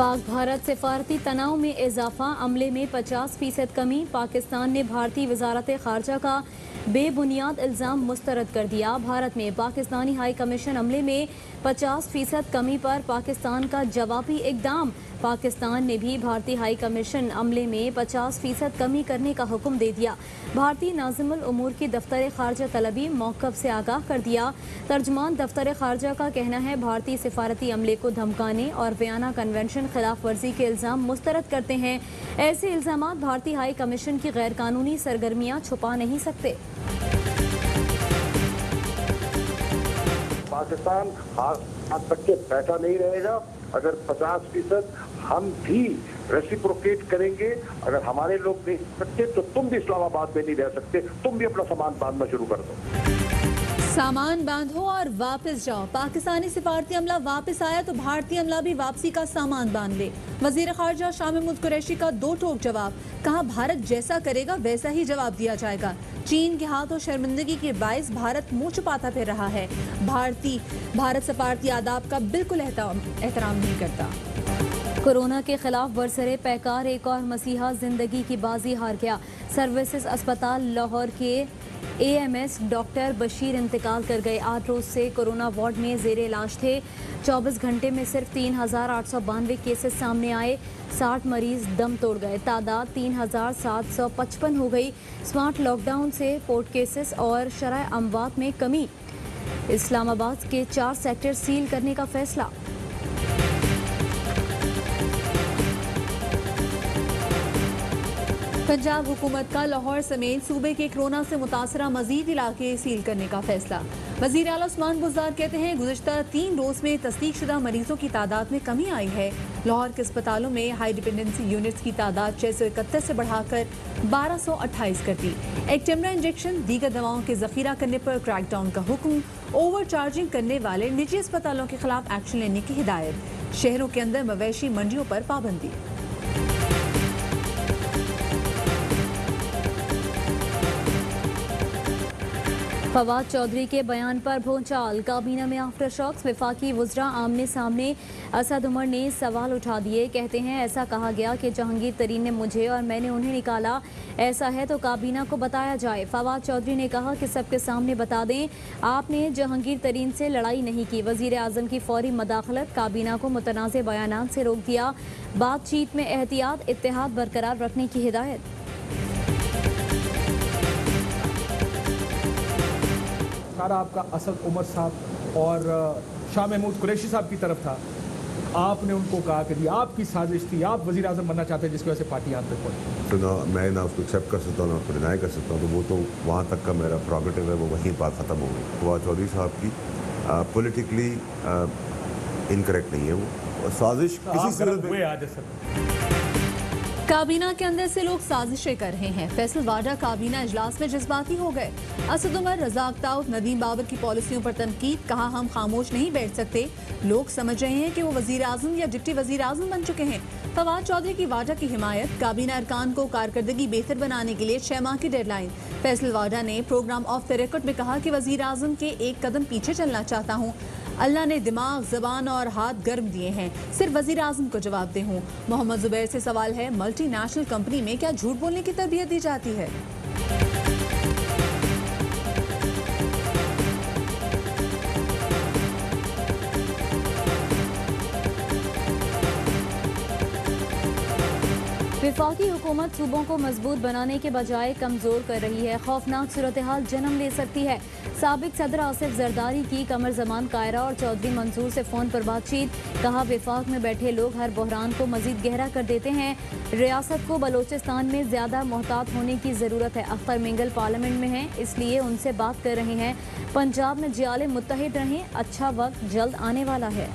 पाक भारत सिफारती तनाव में इजाफा, अमले में 50% कमी। पाकिस्तान ने भारतीय वजारत खारजा का बेबुनियाद इल्ज़ाम मुस्तरद कर दिया। भारत में पाकिस्तानी हाई कमीशन अमले में 50% कमी पर पाकिस्तान का जवाबी इकदाम। पाकिस्तान ने भी भारतीय हाई कमीशन अमले में 50% कमी करने का हुक्म दे दिया। भारतीय नाज़िमुल उमूर की दफ्तर खारजा तलबी मौक़िफ़ से आगाह कर दिया। तर्जमान दफ्तर खारजा का कहना है भारतीय सिफारती अमले को धमकाने और वियना कन्वेंशन खिलाफ वर्जी के इल्ज़ाम मुस्तरद करते हैं। ऐसे इल्ज़ामात भारतीय हाई कमीशन की गैर कानूनी सरगर्मियाँ छुपा नहीं सकते। पाकिस्तान हाथ तक के बैठा नहीं रहेगा। अगर 50% हम भी रेसिप्रोकेट करेंगे, अगर हमारे लोग नहीं सकते तो तुम भी इस्लामाबाद में नहीं रह सकते, तुम भी अपना सामान बांधना शुरू कर दो। सामान बांधो और वापस जाओ। पाकिस्तानी सिफारती अमला वापस आया तो भारतीय अमला भी वापसी का सामान बांध ले। वजीर खारजा शाह महमूद कुरैशी का दो टोक जवाब, कहा भारत जैसा करेगा वैसा ही जवाब दिया जाएगा। चीन के हाथों शर्मिंदगी के बायस भारत मुंह छुपाता फिर रहा है। भारत सिफारती आदाब का बिल्कुल एहतराम नहीं करता। कोरोना के खिलाफ बरसरे पैकार एक और मसीहा जिंदगी की बाजी हार गया। सर्विसेज अस्पताल लाहौर के AMS डॉक्टर बशीर इंतकाल कर गए। 8 रोज से कोरोना वार्ड में जेरे इलाज थे। 24 घंटे में सिर्फ 3892 केसेस सामने आए। 60 मरीज दम तोड़ गए। तादाद 3755 हो गई। स्मार्ट लॉकडाउन से पोर्ट केसेस और शरह अमवात में कमी। इस्लामाबाद के 4 सेक्टर सील करने का फैसला। पंजाब हुकूमत का लाहौर समेत सूबे के कोरोना से मुतासरा मजीद इलाके सील करने का फैसला। वज़ीर आला उस्मान बुज़दार कहते हैं गुज़िश्ता 3 रोज़ में तस्दीकशुदा मरीजों की तादाद में कमी आई है। लाहौर के अस्पतालों में हाई डिपेंडेंसी यूनिट्स की तादाद 631 से बढ़ाकर 1228 कर दी। एक्टेमरा इंजेक्शन, दीगर दवाओं के जखीरा करने पर क्रैकडाउन का हुक्म। ओवर चार्जिंग करने वाले निजी अस्पतालों के खिलाफ एक्शन लेने की हिदायत। शहरों के अंदर मवेशी मंडियों पर पाबंदी। फवाद चौधरी के बयान पर भूचाल, काबीना में आफ्टर शॉक्स। वफाकी वज़रा आमने सामने। असद उमर ने सवाल उठा दिए। कहते हैं ऐसा कहा गया कि जहांगीर तरीन ने मुझे और मैंने उन्हें निकाला। ऐसा है तो काबीना को बताया जाए। फवाद चौधरी ने कहा कि सबके सामने बता दें, आपने जहांगीर तरीन से लड़ाई नहीं की। वज़ीर आज़म की फौरी मदाखलत, काबीना को मुतनाज़ बयानात से रोक दिया। बातचीत में एहतियात, इत्तेहाद बरकरार रखने की हिदायत। आपका असद उमर साहब और शाह महमूद कुरैशी साहब की तरफ था। आपने उनको कहा कि आपकी साजिश थी, आप वज़ीर आज़म बनना चाहते हैं, जिसकी वजह से पार्टी यहाँ तक पहुंची। तो ना मैं ना उसको एक्सेप्ट कर सकता हूँ ना उसको डिनाई कर सकता हूँ, तो वो तो वहाँ तक का मेरा प्रोगेटिव है, वो वहीं बात ख़त्म हो गई। फवाद चौधरी साहब की पॉलिटिकली इनकरेक्ट नहीं है वो साजिश किसी सूरत में। काबीना के अंदर से लोग साजिशें कर रहे हैं। फैसल वाडा काबीना इजलास में जज्बाती हो गए। असद उमर, रज़ा अख्तार, नदीम बाबर की पॉलिसियों पर तनकीद, कहा हम खामोश नहीं बैठ सकते। लोग समझ रहे हैं कि वो वज़ीर आज़म या डिप्टी वज़ीर आज़म बन चुके हैं। फवाद चौधरी की वाडा की हिमायत। काबीना अरकान को कारकर्दगी बेहतर बनाने के लिए 6 माह की डेडलाइन। फैसल वाडा ने प्रोग्राम ऑफ द रिकॉर्ड में कहा कि वज़ीर आज़म के एक कदम पीछे चलना चाहता हूँ। अल्लाह ने दिमाग, ज़बान और हाथ गर्म दिए हैं, सिर्फ वज़ीर आज़म को जवाबदेह हूँ। मोहम्मद ज़ुबैर से सवाल है, मल्टीनेशनल कंपनी में क्या झूठ बोलने की तरबियत दी जाती है? वफाकी हुकूमत सूबों को मजबूत बनाने के बजाय कमज़ोर कर रही है। खौफनाक सूरत हाल जन्म ले सकती है। साबिक सदर आसिफ जरदारी की कमर जमान कायरा और चौधरी मंसूर से फ़ोन पर बातचीत। कहा वफाक में बैठे लोग हर बहरान को मजीद गहरा कर देते हैं। रियासत को बलोचिस्तान में ज़्यादा मोहतात होने की ज़रूरत है। अख्तर मिंगल पार्लियामेंट में हैं, इसलिए उनसे बात कर रहे हैं। पंजाब में जियाले मुत्तहिद रहें, अच्छा वक्त जल्द आने वाला है।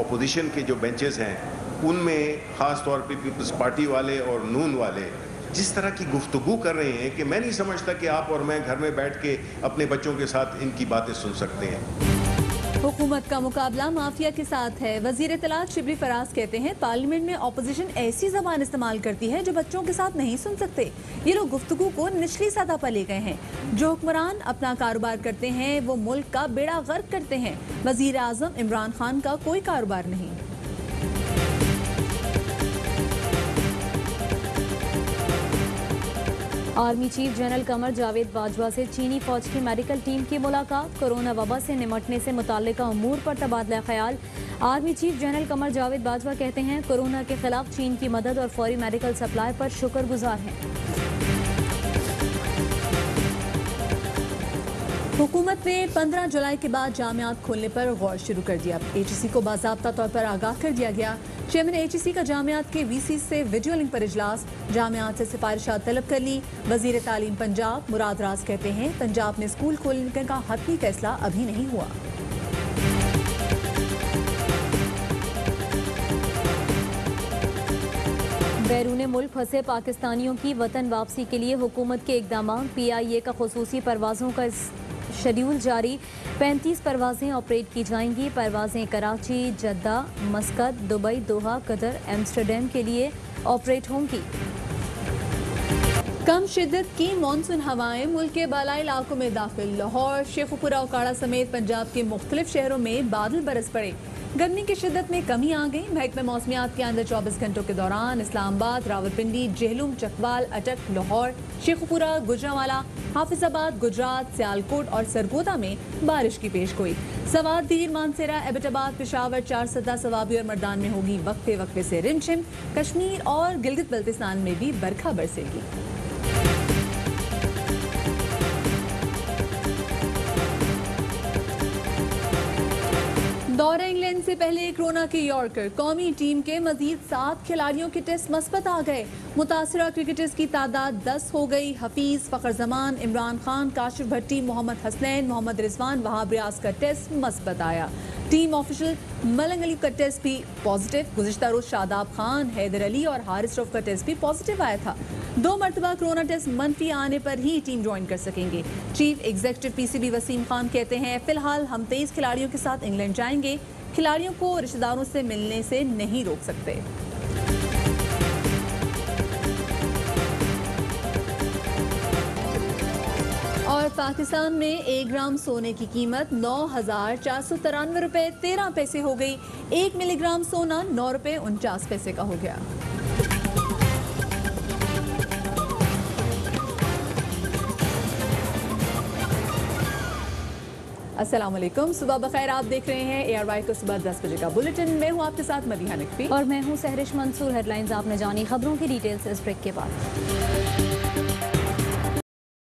अपोजिशन के जो बेंचेस हैं उनमें ख़ास तौर पे पीपल्स पार्टी वाले और नून वाले जिस तरह की गुफ्तगू कर रहे हैं कि मैं नहीं समझता कि आप और मैं घर में बैठ के अपने बच्चों के साथ इनकी बातें सुन सकते हैं। हुकूमत का मुकाबला माफिया के साथ है। वजीर इत्तलात शिबली फराज कहते हैं पार्लियामेंट में अपोजिशन ऐसी जबान इस्तेमाल करती है जो बच्चों के साथ नहीं सुन सकते। ये लोग गुफ्तगू को निचली सतह पर ले गए हैं। जो हुक्मरान अपना कारोबार करते हैं वो मुल्क का बेड़ा गर्क करते हैं। वजीर आजम इमरान खान का कोई कारोबार नहीं। Army chief general Qamar Javed Bajwa से चीनी फौज की मेडिकल टीम की मुलाकात। कोरोना वबा से निमटने से मुताल्लिका उमूर पर तबादला ख्याल। Army chief general Qamar Javed Bajwa कहते हैं कोरोना के खिलाफ चीन की मदद और फौरी मेडिकल सप्लाई पर शुक्रगुजार हैं। हुकूमत ने 15 जुलाई के बाद जामियात खोलने पर गौर शुरू कर दिया। एचईसी को बाज़ाब्ता तौर पर आगाह कर दिया गया। चेयरमैन एचईसी का जामियात के वीसी से वीडियो लिंक पर इजलास। जामियात से सिफारिशात तलब कर ली। वजीर तालीम पंजाब मुराद राज कहते हैं पंजाब में स्कूल खोलने का हतमी फैसला अभी नहीं हुआ। बैरून मुल्क फंसे पाकिस्तानियों की वतन वापसी के लिए हुकूमत के इक़दाम। PIA का खुसूसी परवाज़ों का शेड्यूल जारी। 35 परवाज़ें ऑपरेट की जाएंगी। परवाज़ें कराची, जद्दा, मस्कत, दुबई, दोहा, कतर, एम्स्टरडैम के लिए ऑपरेट होंगी। कम शिद्दत की मानसून हवाएं मुल्क के बालाई इलाकों में दाखिल। लाहौर, शेखुपुरा, उकाड़ा समेत पंजाब के मुख्तलिफ शहरों में बादल बरस पड़े। गर्मी की शिद्दत में कमी आ गई। महकमा मौसमियात के अंदर 24 घंटों के दौरान इस्लामाबाद, रावलपिंडी, जेहलुम, चकवाल, अटक, लाहौर, शेखुपुरा, गुजरांवाला, हाफिजाबाद, गुजरात, सियालकोट और सरगोदा में बारिश की पेशगोई। सवात, दीर, मानसेरा, एबटाबाद, पेशावर, चारसदा, सवाबी और मर्दान में होगी वक्फे वक्फे से रिमझिम। कश्मीर और गिलगित बल्तिस्तान में भी बरखा बरसेगी। दौरे इंग्लैंड से पहले कोरोना के यॉर्कर। कौमी टीम के मजीद 7 खिलाड़ियों के टेस्ट मस्बत आ गए। मुतासरा क्रिकेटर्स की तादाद 10 हो गई। हफीज, फखर जमान, इमरान खान, काशिफ भट्टी, मोहम्मद हसनैन, मोहम्मद रिजवान, वहाब रियाज का टेस्ट मस्बत आया। टीम ऑफिशियल मलंग अली का टेस्ट भी पॉजिटिव। गुज़िश्ता रोज शादाब खान, हैदर अली और हारिस रऊफ का टेस्ट भी पॉजिटिव आया था। 2 मरतबा कोरोना टेस्ट मनफी आने पर ही टीम ज्वाइन कर सकेंगे। Chief executive PCB Wasim Khan कहते हैं फिलहाल हम 23 खिलाड़ियों के साथ इंग्लैंड जाएंगे। खिलाड़ियों को रिश्तेदारों से मिलने से नहीं रोक सकते। और पाकिस्तान में 1 ग्राम सोने की कीमत 9,493 रुपए 13 पैसे हो गई। 1 मिलीग्राम सोना 9 रुपए 49 पैसे का हो गया। अस्सलाम वालेकुम, सुबह बखैर। आप देख रहे हैं ARY को सुबह 10 बजे का बुलेटिन। मैं हूं आपके साथ मदीहा नकवी और मैं हूं सहरिश मंसूर। हेडलाइंस आपने जानी, खबरों की डिटेल्स इस ब्रेक के बाद।